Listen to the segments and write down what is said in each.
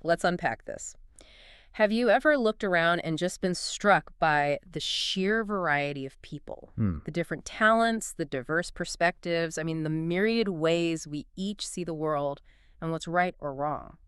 let's unpack this. Have you ever looked around and just been struck by the sheer variety of people? Hmm. The different talents, the diverse perspectives, I mean, the myriad ways we each see the world and what's right or wrong.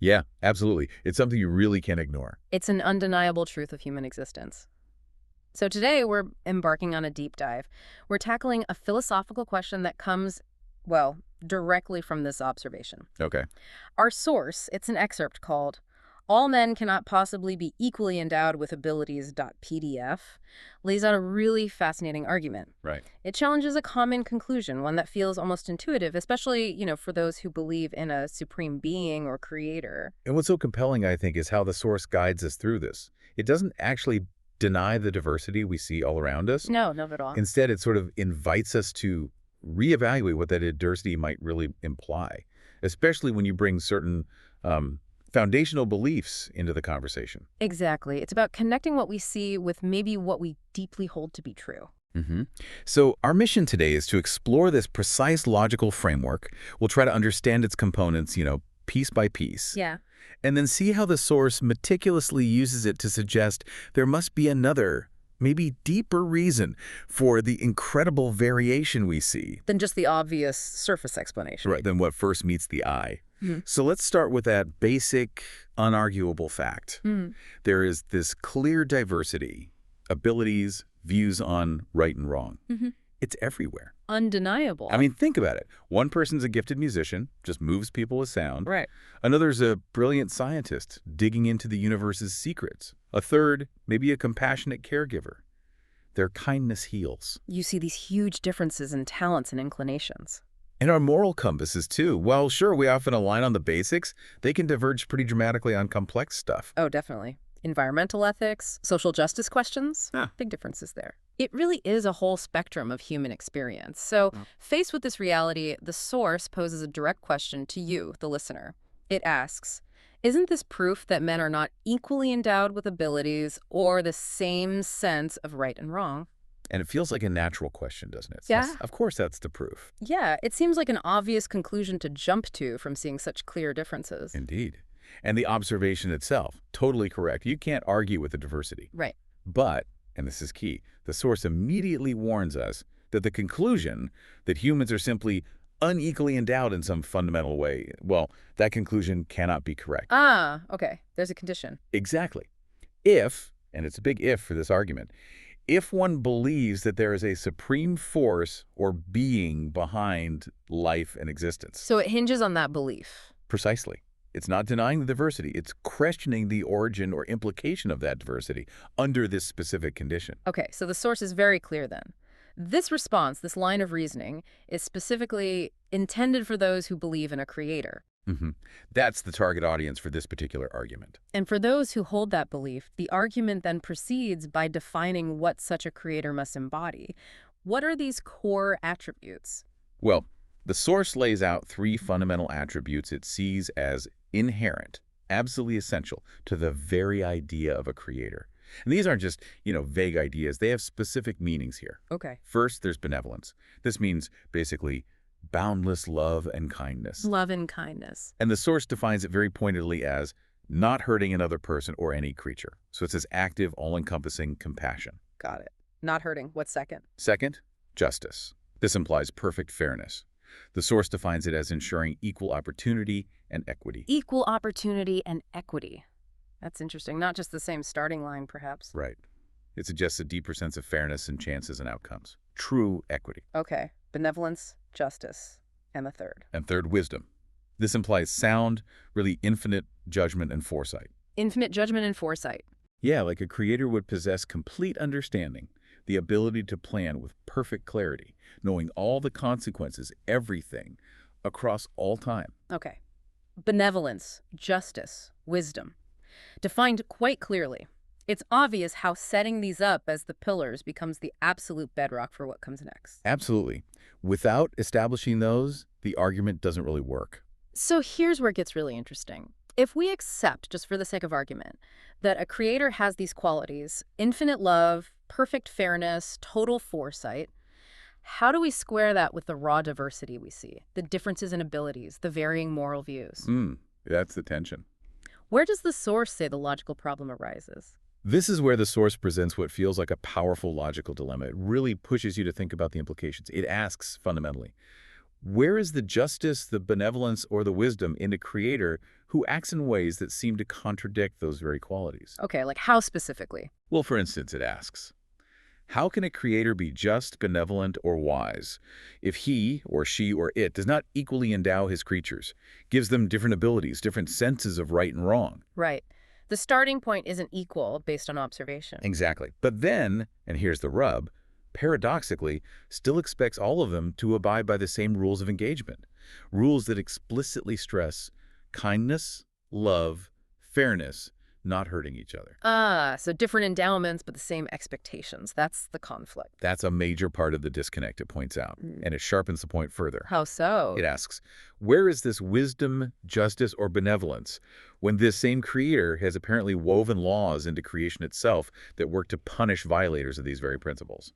Yeah, absolutely. It's something you really can't ignore. It's an undeniable truth of human existence. So today we're embarking on a deep dive. We're tackling a philosophical question that comes, well, directly from this observation. Okay. Our source, it's an excerpt called All Men Cannot Possibly Be Equally Endowed with Abilities.pdf, lays out a really fascinating argument. Right. It challenges a common conclusion, one that feels almost intuitive, especially, for those who believe in a supreme being or creator. And what's so compelling, I think, is how the source guides us through this. It doesn't actually deny the diversity we see all around us. No, not at all. Instead, it sort of invites us to reevaluate what that diversity might really imply, especially when you bring certain foundational beliefs into the conversation. Exactly. It's about connecting what we see with maybe what we deeply hold to be true. hmm So our mission today is to explore this precise logical framework. We'll try to understand its components, piece by piece. Yeah. And then see how the source meticulously uses it to suggest there must be another, maybe deeper reason for the incredible variation we see. Than just the obvious surface explanation. Right. Than what first meets the eye. Mhm. So let's start with that basic, unarguable fact. Hmm. There is this clear diversity, abilities, views on right and wrong. Mhm. It's everywhere. Undeniable. I mean, think about it. One person's a gifted musician, just moves people with sound. Right. Another's a brilliant scientist, digging into the universe's secrets. A third, maybe a compassionate caregiver. Their kindness heals. You see these huge differences in talents and inclinations. And our moral compasses, too. While sure, we often align on the basics, they can diverge pretty dramatically on complex stuff. Oh, definitely. Environmental ethics, social justice questions, Yeah. big differences there. It really is a whole spectrum of human experience. So, faced with this reality, the source poses a direct question to you, the listener. It asks, isn't this proof that men are not equally endowed with abilities or the same sense of right and wrong? And it feels like a natural question, doesn't it? Yeah. Of course, that's the proof. Yeah, it seems like an obvious conclusion to jump to from seeing such clear differences. Indeed. And the observation itself, totally correct. You can't argue with the diversity. Right. But, and this is key, the source immediately warns us that the conclusion that humans are simply unequally endowed in some fundamental way, well, that conclusion cannot be correct. Ah, okay. There's a condition. Exactly. If, and it's a big if for this argument, if one believes that there is a supreme force or being behind life and existence. So it hinges on that belief. Precisely. It's not denying the diversity. It's questioning the origin or implication of that diversity under this specific condition. Okay, so the source is very clear then. This response, this line of reasoning, is specifically intended for those who believe in a creator. That's the target audience for this particular argument. And for those who hold that belief, the argument then proceeds by defining what such a creator must embody. What are these core attributes? Well, the source lays out three fundamental attributes it sees as inherent, absolutely essential to the very idea of a creator. And these aren't just, vague ideas. They have specific meanings here. Okay. First, there's benevolence. This means basically boundless love and kindness. Love and kindness. And the source defines it very pointedly as not hurting another person or any creature. So it's this active, all-encompassing compassion. Got it. Not hurting. What's second? Second, justice. This implies perfect fairness. The source defines it as ensuring equal opportunity and equity. Equal opportunity and equity. That's interesting. Not just the same starting line, perhaps. Right. It suggests a deeper sense of fairness in chances and outcomes. True equity. Okay. Benevolence, justice, and the third. And third, wisdom. This implies sound, really infinite judgment and foresight. Infinite judgment and foresight. Yeah, like a creator would possess complete understanding, the ability to plan with perfect clarity, knowing all the consequences, everything, across all time. Okay. Benevolence, justice, wisdom. Defined quite clearly. It's obvious how setting these up as the pillars becomes the absolute bedrock for what comes next. Absolutely. Without establishing those, the argument doesn't really work. So here's where it gets really interesting. If we accept, just for the sake of argument, that a creator has these qualities, infinite love, perfect fairness, total foresight, how do we square that with the raw diversity we see, the differences in abilities, the varying moral views? That's the tension. Where does the source say the logical problem arises? This is where the source presents what feels like a powerful logical dilemma. It really pushes you to think about the implications. It asks, fundamentally, where is the justice, the benevolence, or the wisdom in a creator who acts in ways that seem to contradict those very qualities? Okay, like how specifically? Well, for instance, it asks, how can a creator be just, benevolent, or wise if he, or she, or it does not equally endow his creatures, gives them different abilities, different senses of right and wrong? Right. The starting point isn't equal based on observation. Exactly. But then, and here's the rub, paradoxically, still expects all of them to abide by the same rules of engagement, rules that explicitly stress kindness, love, fairness, not hurting each other. So different endowments, but the same expectations. That's the conflict. That's a major part of the disconnect, it points out, and it sharpens the point further. How so? It asks, where is this wisdom, justice, or benevolence when this same creator has apparently woven laws into creation itself that work to punish violators of these very principles?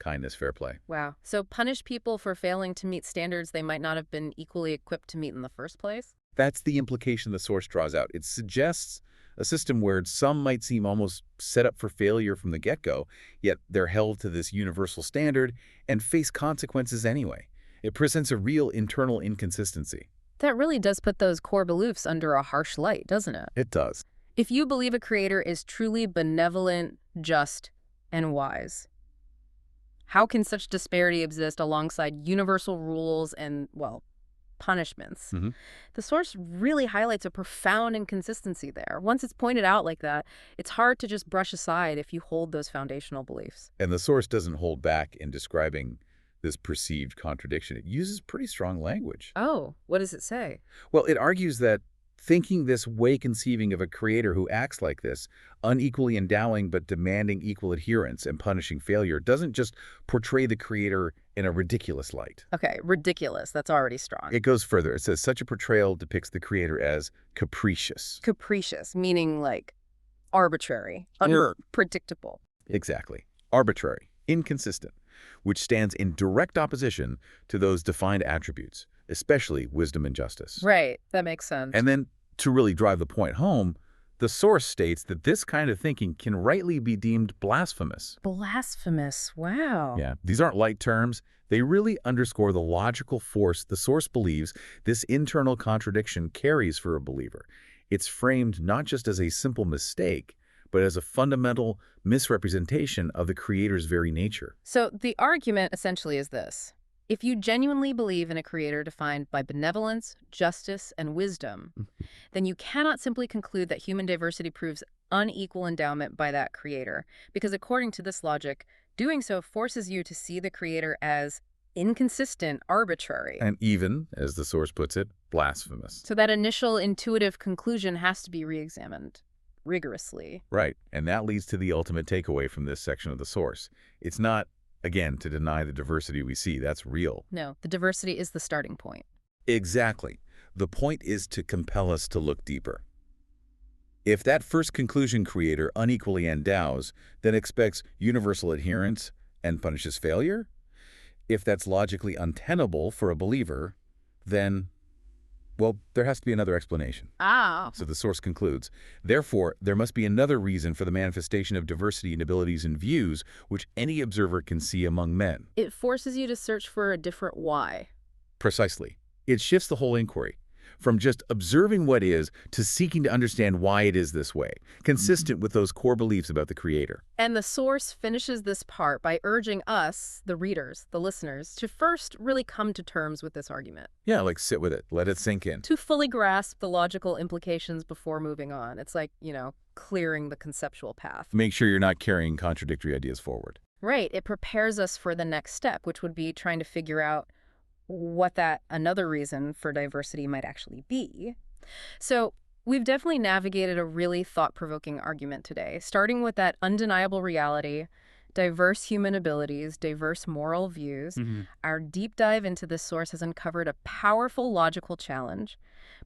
Kindness, fair play. Wow. So punish people for failing to meet standards they might not have been equally equipped to meet in the first place? That's the implication the source draws out. It suggests a system where some might seem almost set up for failure from the get-go, yet they're held to this universal standard and face consequences anyway. It presents a real internal inconsistency. That really does put those core beliefs under a harsh light, doesn't it? It does. If you believe a creator is truly benevolent, just, and wise, how can such disparity exist alongside universal rules and, well, punishments? The source really highlights a profound inconsistency there. Once it's pointed out like that, it's hard to just brush aside if you hold those foundational beliefs. And the source doesn't hold back in describing this perceived contradiction. It uses pretty strong language. Oh, what does it say? Well, it argues that thinking this way conceiving of a creator who acts like this, unequally endowing but demanding equal adherence and punishing failure, doesn't just portray the creator in a ridiculous light. Okay, ridiculous. That's already strong. It goes further. It says such a portrayal depicts the creator as capricious. Capricious, meaning like arbitrary, unpredictable. Exactly. Arbitrary, inconsistent, which stands in direct opposition to those defined attributes, especially wisdom and justice. Right, that makes sense. And then, to really drive the point home, the source states that this kind of thinking can rightly be deemed blasphemous. Blasphemous, wow. Yeah, these aren't light terms. They really underscore the logical force the source believes this internal contradiction carries for a believer. It's framed not just as a simple mistake, but as a fundamental misrepresentation of the creator's very nature. So the argument essentially is this. If you genuinely believe in a creator defined by benevolence, justice, and wisdom, then you cannot simply conclude that human diversity proves unequal endowment by that creator, because according to this logic, doing so forces you to see the creator as inconsistent, arbitrary. And even, as the source puts it, blasphemous. So that initial intuitive conclusion has to be re-examined rigorously. Right, and that leads to the ultimate takeaway from this section of the source. It's not, again, to deny the diversity we see. That's real. No, the diversity is the starting point. Exactly. The point is to compel us to look deeper. If that first conclusion creator unequally endows, then expects universal adherence and punishes failure, if that's logically untenable for a believer, then, well, there has to be another explanation. So the source concludes, therefore, there must be another reason for the manifestation of diversity in abilities and views which any observer can see among men. It forces you to search for a different why. Precisely. It shifts the whole inquiry from just observing what is to seeking to understand why it is this way, consistent with those core beliefs about the creator. And the source finishes this part by urging us, the readers, the listeners, to first really come to terms with this argument. Yeah, like sit with it. Let it sink in. To fully grasp the logical implications before moving on. It's like, clearing the conceptual path. Make sure you're not carrying contradictory ideas forward. Right. It prepares us for the next step, which would be trying to figure out what that another reason for diversity might actually be. So we've definitely navigated a really thought-provoking argument today, starting with that undeniable reality, diverse human abilities, diverse moral views. Our deep dive into this source has uncovered a powerful logical challenge,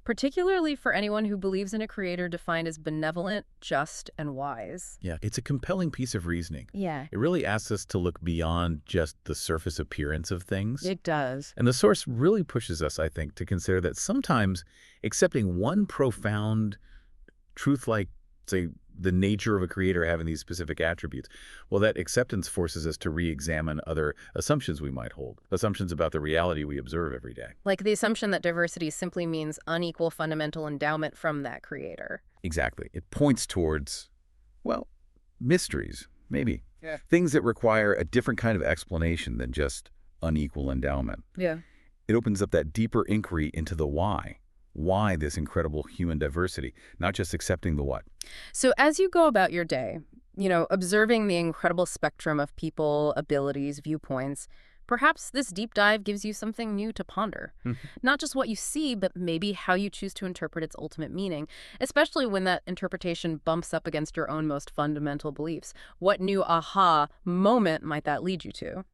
particularly for anyone who believes in a creator defined as benevolent, just, and wise. Yeah, it's a compelling piece of reasoning. Yeah, It really asks us to look beyond just the surface appearance of things. it does. And the source really pushes us, I think, to consider that sometimes accepting one profound, truth like, say, the nature of a creator having these specific attributes. Well, that acceptance forces us to re-examine other assumptions we might hold, assumptions about the reality we observe every day. Like the assumption that diversity simply means unequal fundamental endowment from that creator. Exactly. It points towards, well, mysteries, maybe. Yeah. Things that require a different kind of explanation than just unequal endowment. Yeah. It opens up that deeper inquiry into the why. Why this incredible human diversity, not just accepting the what. So as you go about your day, observing the incredible spectrum of people, abilities, viewpoints, perhaps this deep dive gives you something new to ponder. Not just what you see, but maybe how you choose to interpret its ultimate meaning, especially when that interpretation bumps up against your own most fundamental beliefs. What new aha moment might that lead you to?